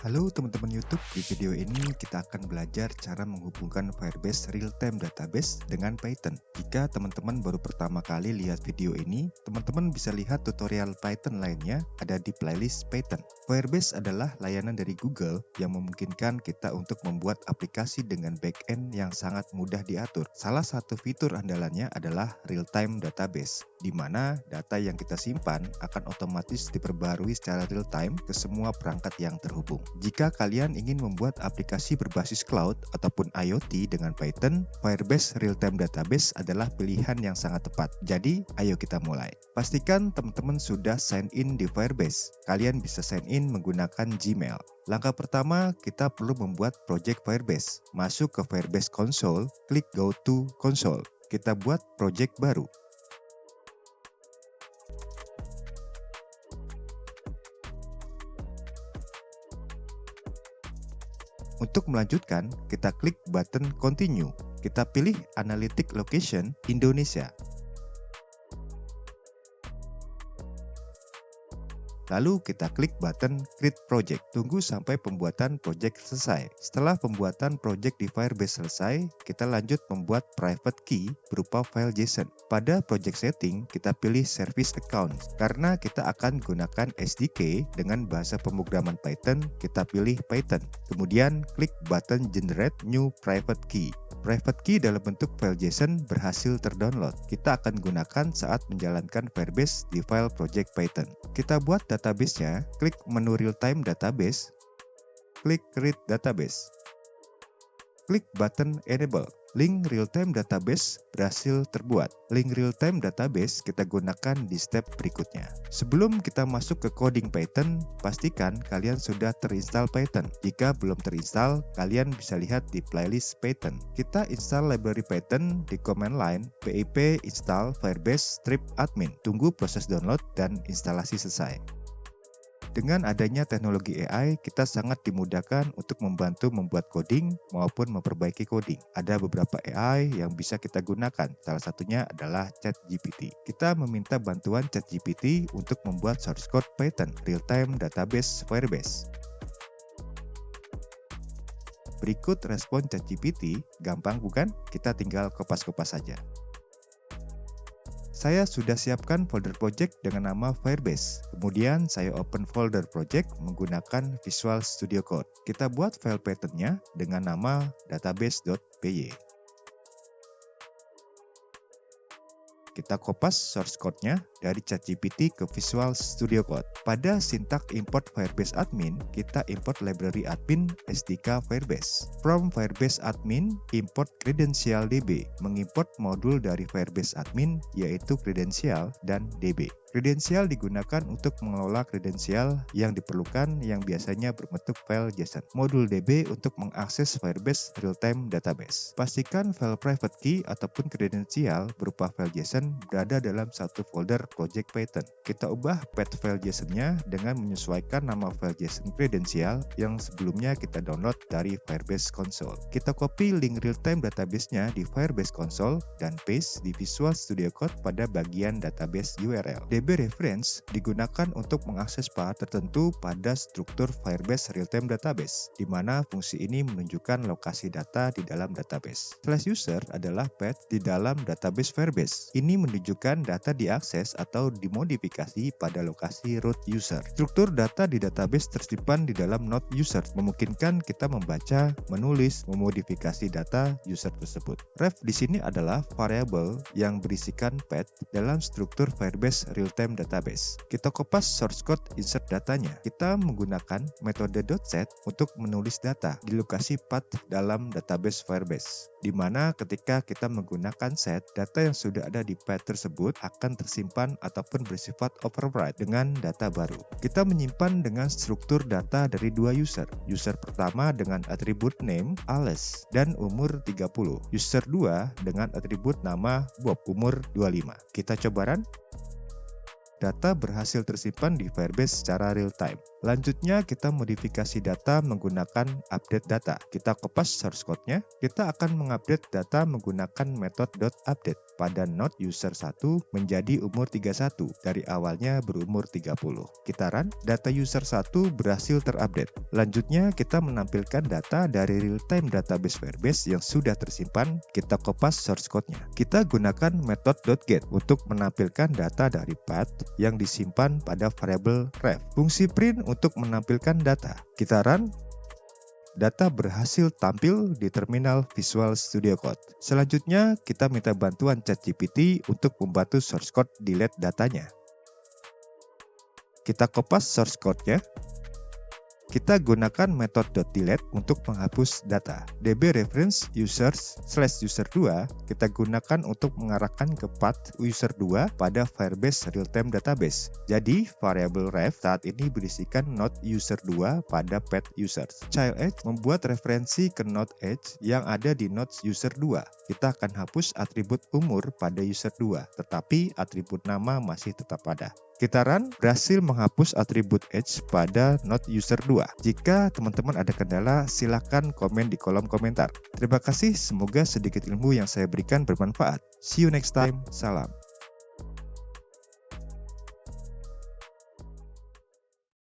Halo teman-teman YouTube, di video ini kita akan belajar cara menghubungkan Firebase Real-Time Database dengan Python. Jika teman-teman baru pertama kali lihat video ini, teman-teman bisa lihat tutorial Python lainnya ada di playlist Python. Firebase adalah layanan dari Google yang memungkinkan kita untuk membuat aplikasi dengan backend yang sangat mudah diatur. Salah satu fitur andalannya adalah Real-Time Database, di mana data yang kita simpan akan otomatis diperbarui secara real-time ke semua perangkat yang terhubung. Jika kalian ingin membuat aplikasi berbasis cloud ataupun IoT dengan Python, Firebase Real-Time Database adalah pilihan yang sangat tepat. Jadi, ayo kita mulai. Pastikan teman-teman sudah sign in di Firebase. Kalian bisa sign in menggunakan Gmail. Langkah pertama, kita perlu membuat project Firebase. Masuk ke Firebase Console, klik Go to Console. Kita buat project baru. Untuk melanjutkan, kita klik button Continue. Kita pilih Analytic Location Indonesia. Lalu kita klik button Create Project. Tunggu sampai pembuatan project selesai. Setelah pembuatan project di Firebase selesai, kita lanjut membuat private key berupa file JSON. Pada project setting, kita pilih Service Account. Karena kita akan gunakan SDK dengan bahasa pemrograman Python, kita pilih Python. Kemudian klik button Generate New Private Key. Private key dalam bentuk file JSON berhasil terdownload. Kita akan gunakan saat menjalankan Firebase di file project Python. Kita buat database-nya, klik menu Real-Time Database, klik Create Database. Klik button Enable. Link Real-Time Database berhasil terbuat. Link Real-Time Database kita gunakan di step berikutnya. Sebelum kita masuk ke coding Python, pastikan kalian sudah terinstall Python. Jika belum terinstall, kalian bisa lihat di playlist Python. Kita install library Python di command line pip install firebase strip admin. Tunggu proses download dan instalasi selesai. Dengan adanya teknologi AI, kita sangat dimudahkan untuk membantu membuat coding maupun memperbaiki coding. Ada beberapa AI yang bisa kita gunakan, salah satunya adalah ChatGPT. Kita meminta bantuan ChatGPT untuk membuat source code Python Real-Time Database Firebase. Berikut respon ChatGPT, gampang bukan? Kita tinggal kopas-kopas saja. Saya sudah siapkan folder project dengan nama Firebase. Kemudian saya open folder project menggunakan Visual Studio Code. Kita buat file Python-nya dengan nama database.py. Kita kopas source code-nya dari ChatGPT ke Visual Studio Code. Pada sintak import Firebase admin, kita import library admin SDK Firebase. From Firebase admin, import credential DB. Mengimport modul dari Firebase admin, yaitu credential dan DB. Kredensial digunakan untuk mengelola kredensial yang diperlukan yang biasanya berbentuk file JSON. Modul DB untuk mengakses Firebase Real-Time Database. Pastikan file private key ataupun kredensial berupa file JSON berada dalam satu folder project Python. Kita ubah path file JSON-nya dengan menyesuaikan nama file JSON kredensial yang sebelumnya kita download dari Firebase Console. Kita copy link Real-Time Database-nya di Firebase Console dan paste di Visual Studio Code pada bagian database URL. DB reference digunakan untuk mengakses path tertentu pada struktur Firebase Real-Time Database, di mana fungsi ini menunjukkan lokasi data di dalam database. /user adalah path di dalam database Firebase. Ini menunjukkan data diakses atau dimodifikasi pada lokasi root user. Struktur data di database tersimpan di dalam node user, memungkinkan kita membaca, menulis, memodifikasi data user tersebut. Ref di sini adalah variabel yang berisikan path dalam struktur Firebase Real-Time Database. Kita kopas source code insert datanya. Kita menggunakan metode .set untuk menulis data di lokasi path dalam database Firebase, di mana ketika kita menggunakan set, data yang sudah ada di path tersebut akan tersimpan ataupun bersifat overwrite dengan data baru. Kita menyimpan dengan struktur data dari dua user. User pertama dengan atribut name, Ales, dan umur 30. User 2 dengan atribut nama Bob, umur 25. Kita coba run. Data berhasil tersimpan di Firebase secara real-time. Lanjutnya kita modifikasi data menggunakan update data. Kita kopas source code-nya. Kita akan mengupdate data menggunakan metode .update pada node user 1 menjadi umur 31 dari awalnya berumur 30. Kita run, data user 1 berhasil terupdate. Lanjutnya kita menampilkan data dari real-time database Firebase yang sudah tersimpan. Kita kopas source code-nya. Kita gunakan metode .get untuk menampilkan data dari path yang disimpan pada variable ref. Fungsi print untuk menampilkan data. Kita run. Data berhasil tampil di terminal Visual Studio Code. Selanjutnya, kita minta bantuan ChatGPT untuk membantu source code delete datanya. Kita kopas source code-nya. Kita gunakan metode .delete untuk menghapus data. DB reference users/user2 kita gunakan untuk mengarahkan ke path user2 pada Firebase real-time database. Jadi, variable ref saat ini berisikan node user2 pada path users. Child edge membuat referensi ke node edge yang ada di node user2. Kita akan hapus atribut umur pada user2, tetapi atribut nama masih tetap ada. Kita run, berhasil menghapus atribut edge pada node user2. Jika teman-teman ada kendala, silakan komen di kolom komentar. Terima kasih, semoga sedikit ilmu yang saya berikan bermanfaat. See you next time, salam.